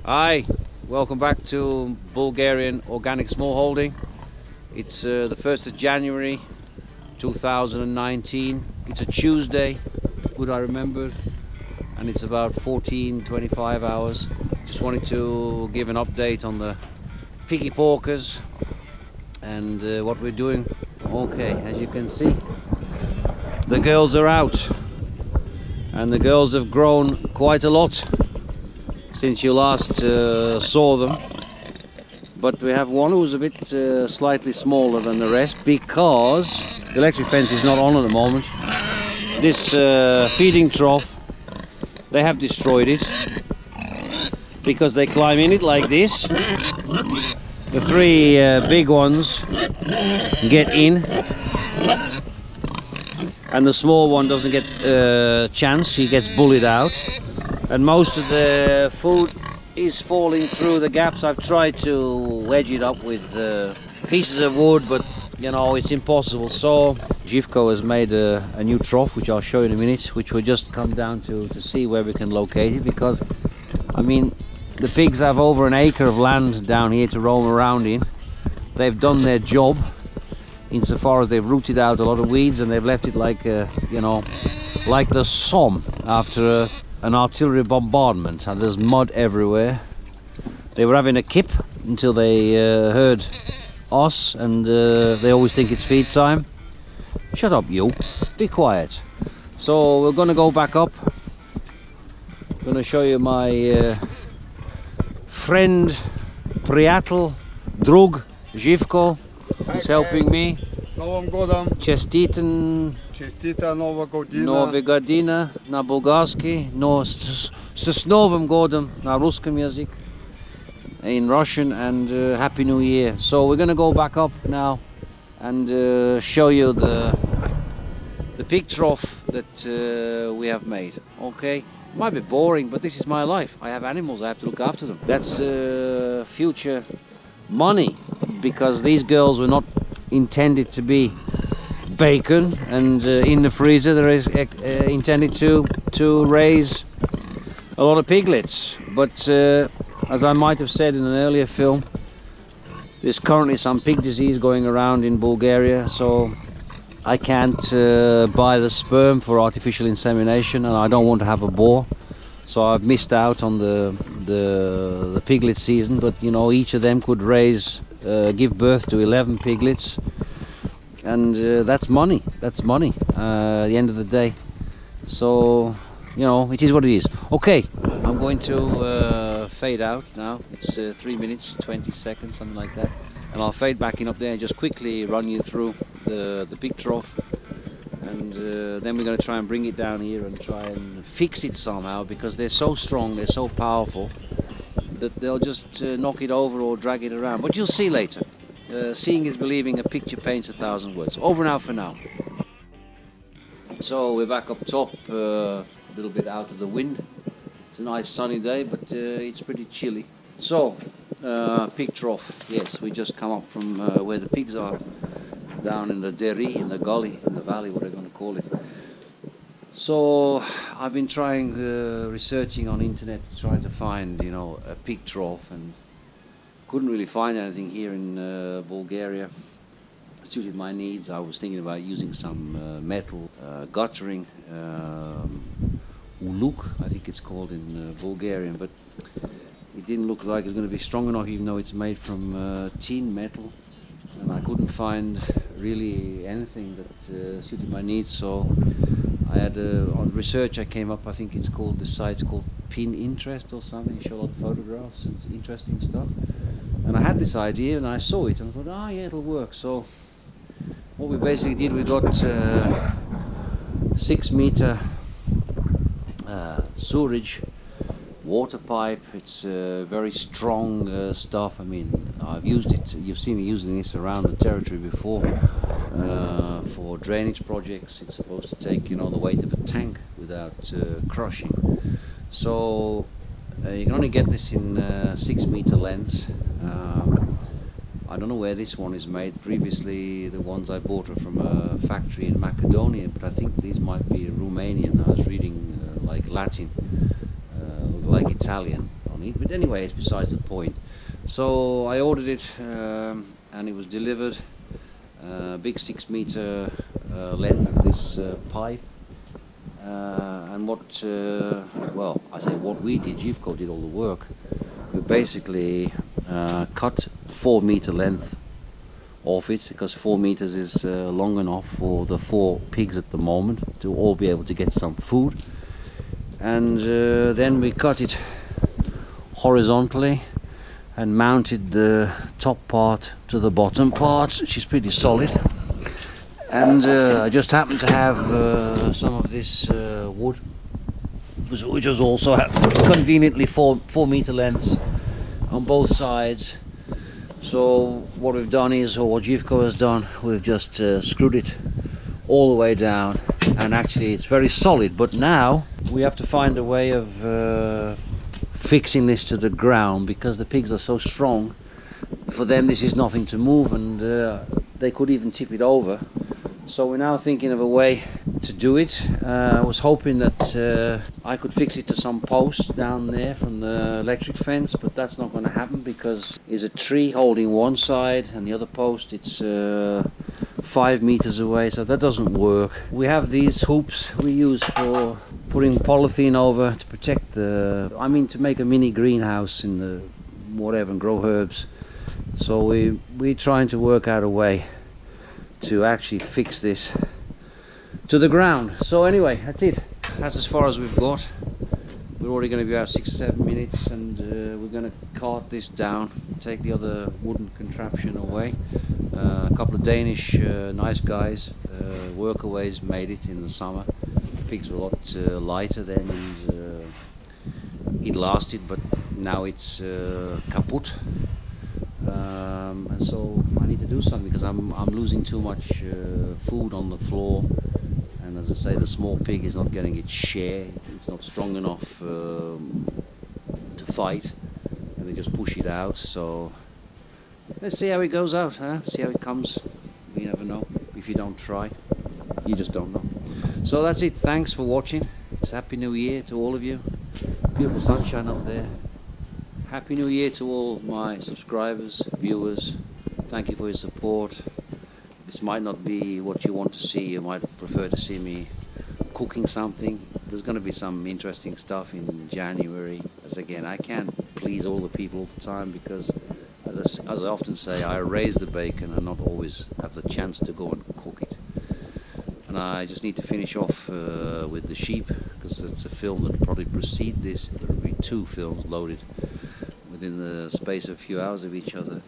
Hi, welcome back to Bulgarian Organic Smallholding. It's the 1st of January 2019. It's a Tuesday, good I remember, and it's about 14-25 hours. Just wanted to give an update on the piggy porkers and what we're doing. Okay, as you can see, the girls are out, and the girls have grown quite a lot since you last saw them, but we have one who's a bit slightly smaller than the rest because the electric fence is not on at the moment. This feeding trough, they have destroyed it because they climb in it like this. The three big ones get in and the small one doesn't get a chance, he gets bullied out. And most of the food is falling through the gaps. I've tried to wedge it up with pieces of wood, but you know, it's impossible. So ZHIVKO has made a new trough, which I'll show you in a minute, which we'll just come down to see where we can locate it, because I mean, the pigs have over an acre of land down here to roam around in. They've done their job insofar as they've rooted out a lot of weeds, and they've left it like you know, like the Somme after an artillery bombardment, and there's mud everywhere. They were having a kip until they heard us, and they always think it's feed time. Shut up, you. Be quiet. So we're going to go back up. I'm going to show you my friend, priatel, drug, ZHIVKO, who's helping me. С Новым годом! Честита Нова година! Нова година на bulgarski, но с Новым годом на русском язык, in Russian, and Happy New Year. So we're going to go back up now and show you the pig trough that we have made. Okay, might be boring, but this is my life. I have animals, I have to look after them. That's future money, because these girls were not intended to be bacon, and in the freezer there is intended to raise a lot of piglets. But as I might have said in an earlier film, there's currently some pig disease going around in Bulgaria, so I can't buy the sperm for artificial insemination, and I don't want to have a boar, so I've missed out on the piglet season. But you know, each of them could give birth to 11 piglets, and that's money. That's money at the end of the day. So you know, it is what it is. Okay, I'm going to fade out now. It's 3 minutes 20 seconds, something like that, and I'll fade back in up there and just quickly run you through the pig trough, and then we're going to try and bring it down here and try and fix it somehow, because they're so strong, they're so powerful, that they'll just knock it over or drag it around. But you'll see later. Seeing is believing, a picture paints 1,000 words. Over now for now. So we're back up top, a little bit out of the wind. It's a nice sunny day, but it's pretty chilly. So, pig trough. Yes, we just come up from where the pigs are, down in the deri, in the gully, in the valley, what are you going to call it. So I've been trying, researching on internet, trying to find, you know, a pig trough, and couldn't really find anything here in Bulgaria suited my needs. I was thinking about using some metal guttering, uluk, I think it's called in Bulgarian, but it didn't look like it was going to be strong enough, even though it's made from tin metal, and I couldn't find really anything that suited my needs. So I had on research I came up, I think it's called, the site's called Pinterest or something. You show a lot of photographs and interesting stuff, and I had this idea and I saw it and I thought, oh yeah, it'll work. So what we basically did, we got 6 meter sewerage water pipe. It's very strong stuff. I mean, I've used it, you've seen me using this around the territory before for drainage projects. It's supposed to take, you know, the weight of a tank without crushing. So you can only get this in 6 meter lengths. I don't know where this one is made. Previously the ones I bought are from a factory in Macedonia, but I think these might be Romanian. I was reading like Latin, like Italian on need. But anyway, it's besides the point. So I ordered it, and it was delivered. Big 6 meter length of this pipe. And what, well, I say what we did, ZHIVKO did all the work. We basically cut 4 meter length off it, because 4 meters is long enough for the 4 pigs at the moment to all be able to get some food. And then we cut it horizontally and mounted the top part to the bottom part, which is pretty solid. And I just happened to have some of this wood, which was also conveniently 4 meter lengths on both sides. So what we've done is, or what ZHIVKO has done, we've just screwed it all the way down, and actually it's very solid. But now we have to find a way of fixing this to the ground, because the pigs are so strong. For them this is nothing to move, and they could even tip it over. So we're now thinking of a way to do it. I was hoping that I could fix it to some posts down there from the electric fence, but that's not going to happen, because there's a tree holding one side and the other post, it's 5 meters away, so that doesn't work. We have these hoops we use for putting polythene over to protect to make a mini greenhouse in the whatever and grow herbs. So we're trying to work out a way to actually fix this to the ground. So anyway, that's it. That's as far as we've got. We're already going to be about 6 or 7 minutes, and we're going to cart this down, take the other wooden contraption away. A couple of Danish nice guys, workaways, made it in the summer. The pigs were a lot lighter then, and it lasted, but now it's kaput. And so I need to do something, because I'm losing too much food on the floor, and as I say, the small pig is not getting its share. It's not strong enough to fight, and they just push it out. So let's see how it goes out, huh? See how it comes. We never know. If you don't try, you just don't know. So that's it. Thanks for watching. It's Happy New Year to all of you. Beautiful sunshine up there. Happy New Year to all my subscribers, viewers. Thank you for your support. This might not be what you want to see. You might prefer to see me cooking something. There's going to be some interesting stuff in January. As again, I can't please all the people all the time, because as I often say, I raise the bacon and not always have the chance to go and cook it. And I just need to finish off with the sheep, because it's a film that will probably precede this. There will be 2 films loaded within the space of a few hours of each other,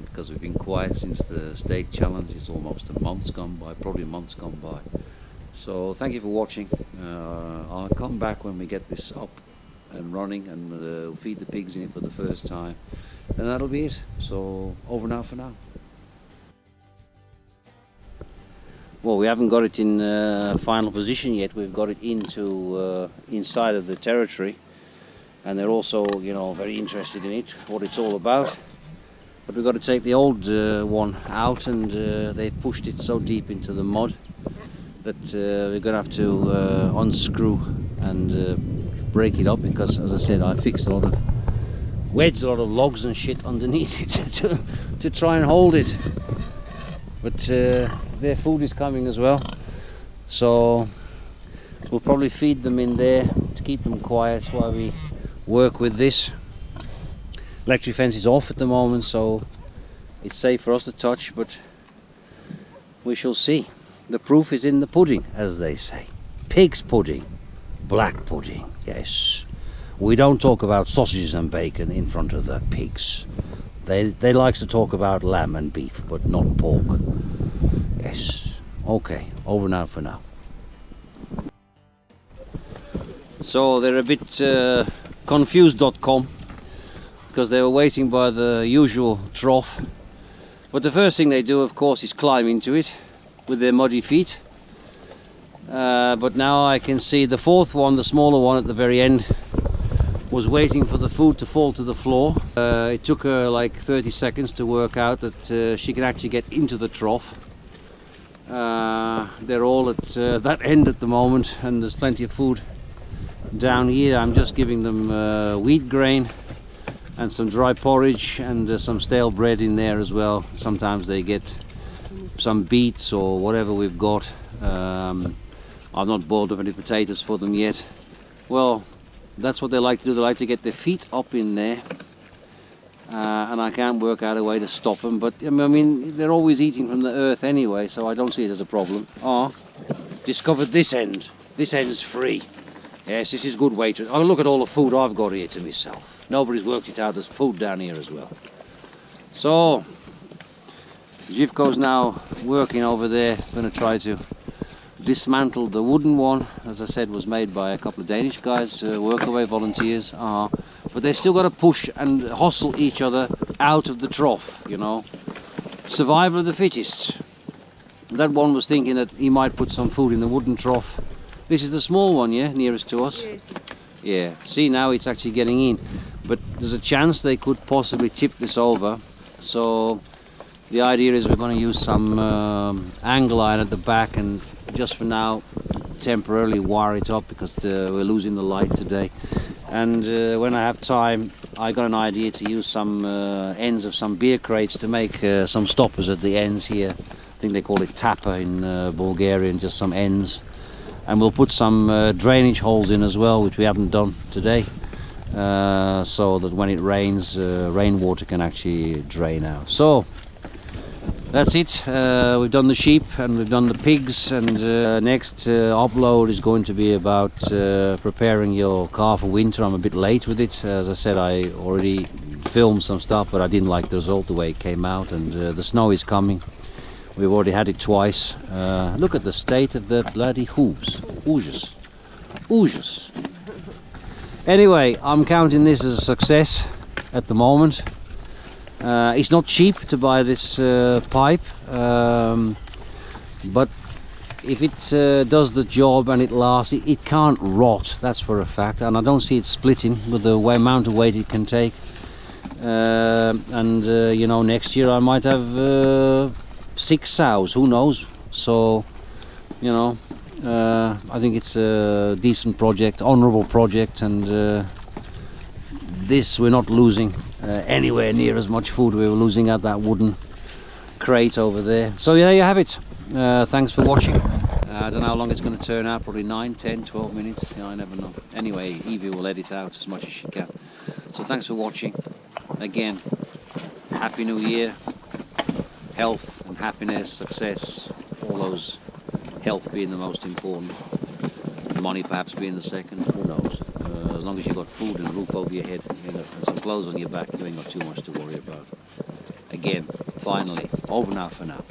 because we've been quiet since the steak challenge. It's almost a month's gone by, probably a month's gone by. So thank you for watching. I'll come back when we get this up and running, and feed the pigs in it for the first time, and that'll be it. So over now for now. Well, we haven't got it in final position yet. We've got it into inside of the territory, and they're also, you know, very interested in it, what it's all about. But we've got to take the old one out, and they've pushed it so deep into the mud that we're going to have to unscrew and break it up, because, as I said, I fixed wedged a lot of logs and shit underneath it to try and hold it. But their food is coming as well, so we'll probably feed them in there to keep them quiet while we work with this. Electric fence is off at the moment, so it's safe for us to touch, but we shall see. The proof is in the pudding, as they say. Pig's pudding, black pudding, yes. We don't talk about sausages and bacon in front of the pigs. They like to talk about lamb and beef, but not pork. Yes. Okay, over now for now. So they're a bit confused.com, because they were waiting by the usual trough. But the first thing they do, of course, is climb into it with their muddy feet. But now I can see the 4th one, the smaller one at the very end, was waiting for the food to fall to the floor. It took her like 30 seconds to work out that she can actually get into the trough. They're all at that end at the moment, and there's plenty of food down here I'm just giving them wheat grain and some dry porridge and some stale bread in there as well. Sometimes they get some beets or whatever we've got. I've not boiled up any potatoes for them yet. Well, that's what they like to do. They like to get their feet up in there, and I can't work out a way to stop them. But I mean, they're always eating from the earth anyway, so I don't see it as a problem. Oh, discovered this end. This end's free. Yes, this is a good way to... Oh, look at all the food I've got here to myself. Nobody's worked it out. There's food down here as well. So, ZHIVKO's now working over there. Going to try to dismantle the wooden one. As I said, was made by a couple of Danish guys, workaway volunteers. But they still got to push and hustle each other out of the trough, you know. Survival of the fittest. That one was thinking that he might put some food in the wooden trough. This is the small one, yeah, nearest to us? Yes. Yeah, see, now it's actually getting in. But there's a chance they could possibly tip this over. So the idea is we're going to use some angle iron at the back and just for now temporarily wire it up because we're losing the light today. And when I have time, I got an idea to use some ends of some beer crates to make some stoppers at the ends here. I think they call it tapper in Bulgarian, just some ends. And we'll put some drainage holes in as well, which we haven't done today, so that when it rains, rainwater can actually drain out. So that's it. We've done the sheep and we've done the pigs, and next upload is going to be about preparing your car for winter. I'm a bit late with it. As I said, I already filmed some stuff, but I didn't like the result the way it came out, and the snow is coming. We've already had it twice. Look at the state of the bloody hooves. Oozes. Oozes. Anyway, I'm counting this as a success at the moment. It's not cheap to buy this pipe, but if it does the job and it lasts, it can't rot, that's for a fact. And I don't see it splitting with the amount of weight it can take. You know, next year I might have 6 sows, who knows? So, you know, I think it's a decent project, honourable project, and this we're not losing anywhere near as much food we were losing at that wooden crate over there. So yeah, there you have it. Thanks for watching. I don't know how long it's going to turn out, probably 9, 10, 12 minutes, you know, I never know. Anyway, Evie will edit out as much as she can. So thanks for watching. Again, Happy New Year. Health and happiness, success, all those, health being the most important, money perhaps being the second, who knows. As long as you've got food and a roof over your head, you know, and some clothes on your back, you ain't got too much to worry about. Again, finally, over now for now.